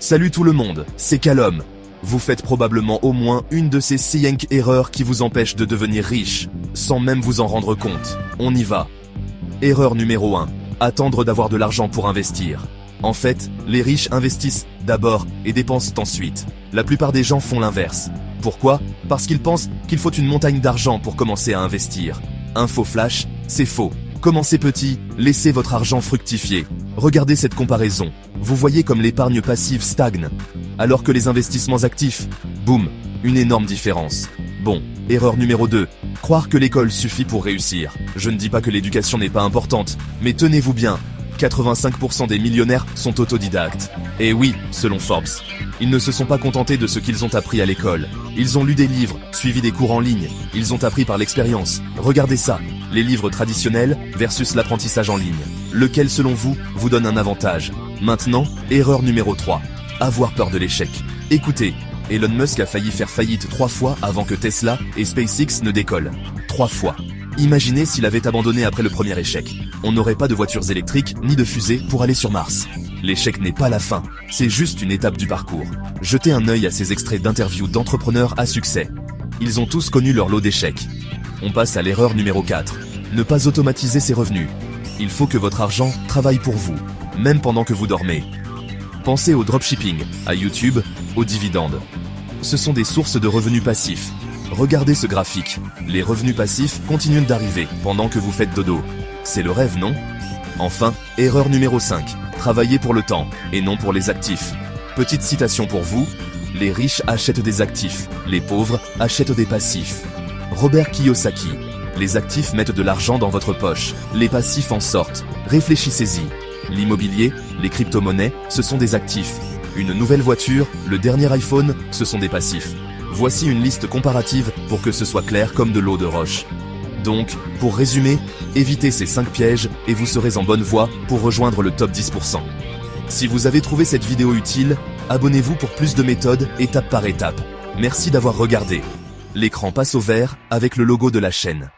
Salut tout le monde, c'est Calom. Vous faites probablement au moins une de ces 5 erreurs qui vous empêchent de devenir riche, sans même vous en rendre compte. On y va. Erreur numéro 1. Attendre d'avoir de l'argent pour investir. En fait, les riches investissent d'abord et dépensent ensuite. La plupart des gens font l'inverse. Pourquoi? Parce qu'ils pensent qu'il faut une montagne d'argent pour commencer à investir. Info flash, c'est faux. Commencez petit, laissez votre argent fructifier. Regardez cette comparaison. Vous voyez comme l'épargne passive stagne, alors que les investissements actifs, boum, une énorme différence. Bon, erreur numéro 2. Croire que l'école suffit pour réussir. Je ne dis pas que l'éducation n'est pas importante, mais tenez-vous bien, 85% des millionnaires sont autodidactes. Et oui, selon Forbes, ils ne se sont pas contentés de ce qu'ils ont appris à l'école. Ils ont lu des livres, suivi des cours en ligne, ils ont appris par l'expérience. Regardez ça, les livres traditionnels versus l'apprentissage en ligne. Lequel selon vous, vous donne un avantage? Maintenant, erreur numéro 3. Avoir peur de l'échec. Écoutez, Elon Musk a failli faire faillite 3 fois avant que Tesla et SpaceX ne décollent. 3 fois. Imaginez s'il avait abandonné après le premier échec. On n'aurait pas de voitures électriques ni de fusées pour aller sur Mars. L'échec n'est pas la fin, c'est juste une étape du parcours. Jetez un œil à ces extraits d'interviews d'entrepreneurs à succès. Ils ont tous connu leur lot d'échecs. On passe à l'erreur numéro 4. Ne pas automatiser ses revenus. Il faut que votre argent travaille pour vous, même pendant que vous dormez. Pensez au dropshipping, à YouTube, aux dividendes. Ce sont des sources de revenus passifs. Regardez ce graphique. Les revenus passifs continuent d'arriver pendant que vous faites dodo. C'est le rêve, non? Enfin, erreur numéro 5. Travaillez pour le temps, et non pour les actifs. Petite citation pour vous. Les riches achètent des actifs, les pauvres achètent des passifs. Robert Kiyosaki. Les actifs mettent de l'argent dans votre poche, les passifs en sortent. Réfléchissez-y. L'immobilier, les crypto-monnaies, ce sont des actifs. Une nouvelle voiture, le dernier iPhone, ce sont des passifs. Voici une liste comparative pour que ce soit clair comme de l'eau de roche. Donc, pour résumer, évitez ces 5 pièges et vous serez en bonne voie pour rejoindre le top 10%. Si vous avez trouvé cette vidéo utile, abonnez-vous pour plus de méthodes étape par étape. Merci d'avoir regardé. L'écran passe au vert avec le logo de la chaîne.